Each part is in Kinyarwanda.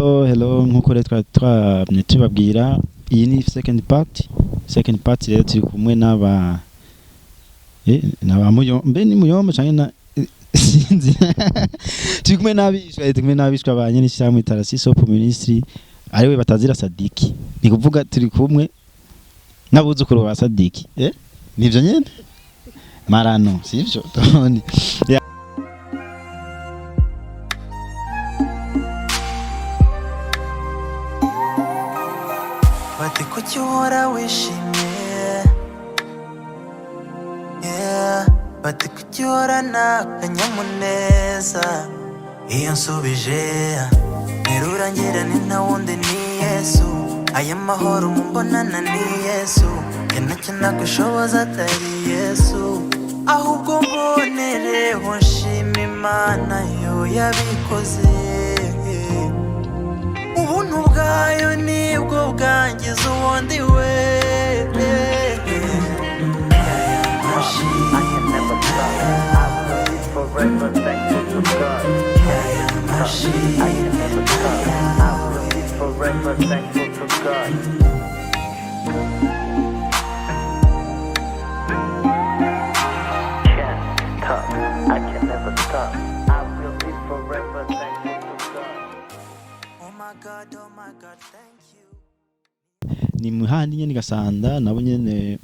Hello nkuko rero twamye tubabwira iyi ni second part rero turi kumwe n'aba muyombe ni muyombe canke na sinzi turi kumwe n'abishwa banye n'ishyirahamwe Tarasi Sopo Ministry ariwe batazira Sadiki ni kuvuga turi kumwe n'abuzukuru ba Sadiki nivyo nyene marano sivyo tone bati kuki uhora wishimye bati kuki uhorana akanyamuneza iyo nsubije nterura ngira ni nta wundi ni Yesu aya mahoro mumbonana ni Yesu nacyo nagushoboza atari Yesu ahubwo mbonereho nshima Imana yo yabikoze ubuntu bwayo nibwo bwangiza ubundi we Forever thankful to God. I can never stop. I will be forever thankful to God. Can't stop. I can never stop. I will be forever thankful to God. Oh my God, thank you. ni muhandi nyene Gasanda nabo nyene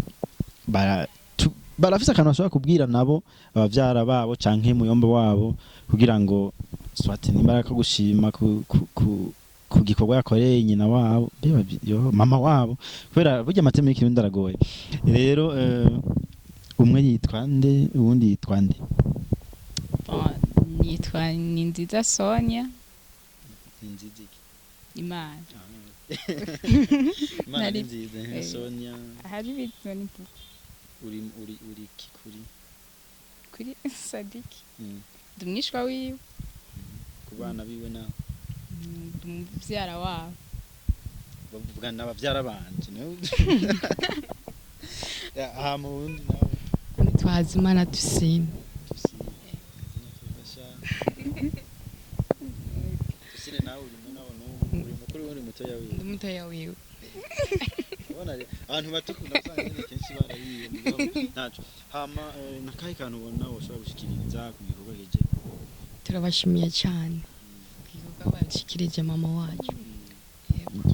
barafise akantu bashobora kubwira nabo abavyara babo canke muyombe wabo kugira ngo swate nimbara ko gushima ku gikorwa yakoreye nyina wabo mama wabo kubera burya amateme y'ikirundi aragoye rero umwe yitwa nde uwundi yitwa nde nitwa Ninziza Sonia Ninziza Imana Imana nziza Sonia hari bitoni uri kuri Sadiki dumwishwa wiwe kubana biwe nawe bavyara wabo bavuga n'abavyara banje aha mu wundi nawe twazimana dusine Priscille nawe uri mukuru w'uri mutoya wiwe ubona abantu batukunda usanga nyine kenshi barayiye naco hama nakahe kantu ubona woshobora gushikiriza ku gikorwa geje turabashimiye cyane igikorwa bashikirije mama wacu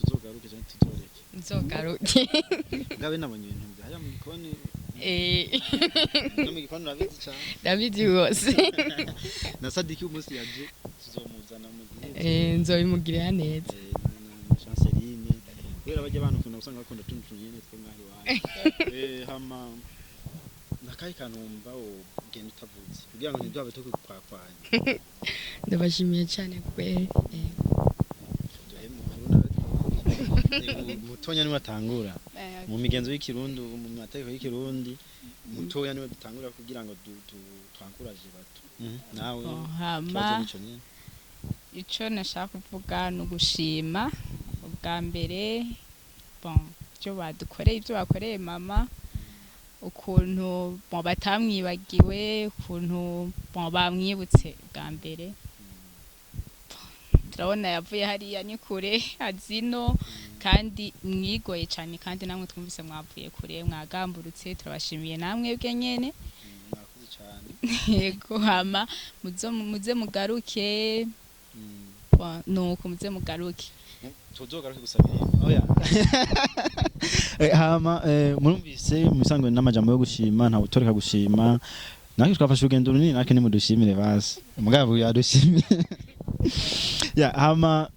tuzogaruke cyane tutoreke nzogaruke ngabe nabonye ibintu byaya mu gikoni no mu gikoni urabizi cyane David wose na Sadiki umunsi yaje tuzomuzana mu gihe nzobimugirira neza chanceline kubera bajya abantu kuna usanga bakunda tuntu nyene twe mwahi wawe hama nakaye kanumva ugenda utavuze kugira ngo ntiduhabe to kwakwanya ndabashimiye cyane kweli mutonya niwe atangura mu migenzo y'ikirundi mu mateko y'ikirundi mutoya niwe dutangura kugira ngo twankuraje bato nawe hama ico nashaka kuvuga no gushima ubwa mbere byo bakoreye mama ukuntu batamwibagiwe ukuntu bamwibutse bwa mbere turabona yavuye hariya ni kure azino kandi mwigoye cyane kandi namwe twumvise mwavuye kure mwagamburutse turabashimiye namwe bwe nyene mwakoze cyane yego hama muze mugaruke nuko muze mugaruke tuzogaruke gusabira oya hama murumvise musangwe n'amajambo yo gushima nta butoreka gushima nake twafashe urugendo runini nake ni mudushimire basi mugabo yadushimire hama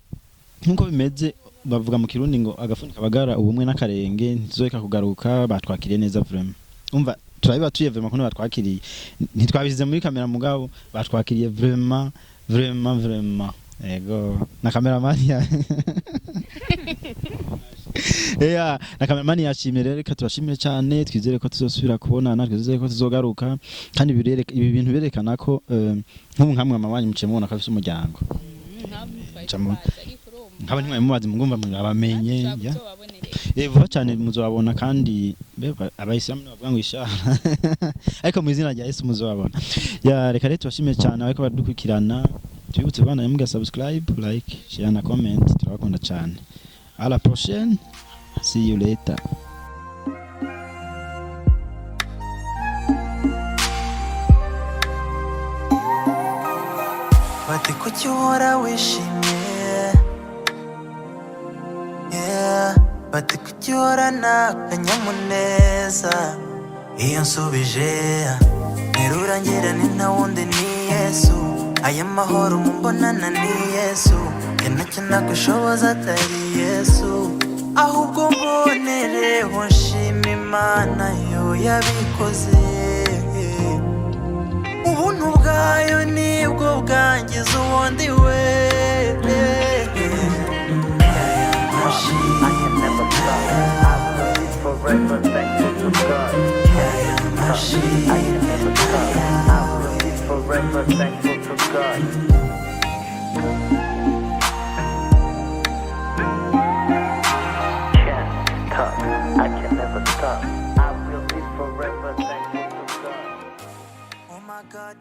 nkuko bimeze bavuga mu kirundi ngo agafunika bagara ubumwe n'akarenge ntizoeka kugaruka batwakiriye neza vraiment umva turabiba tuye vraiment kuno batwakiriye ntitwabishize muri kamera mugabo batwakiriye vraiment ego na cameraman ya na cameraman yashimye rero reka turashimire cyane twizere ko tuzosubira kubona twizere ko tuzogaruka kandi ibi bintu berekana ko nk'ubu nkamwe mama wanyu muciye mubona ko afite umuryango nkaba ntimwe mubazi mugumva abamenye vuba cyane muzobabona kandi abayisilamu bavuga ngo ishara ariko mu izina rya Yesu muzobabona reka rero tubashimire cyane ariko badukurikirana twibutse bana muga subscribe, like, share na comment. Turabakunda cyane. À la prochaine. See you later. bati kuki uhora wishimye, yeah. bati kuki uhorana akanyamuneza, iyo nsubije nterura ngira ni nta wundi ni Yesu, aya mahoro mumbonana ni Yesu, njye ntacyo nagushoboza atari Yesu, ahubwo mbonereho nshima Imana yo yabikoze, ubuntu bwayo nibwo bwangiza ubundi we. I can never stop. I will be forever thankful to God. I can never stop. I will be forever thankful to God. Can't stop. I can never stop. I will be forever thankful to God. Oh my God,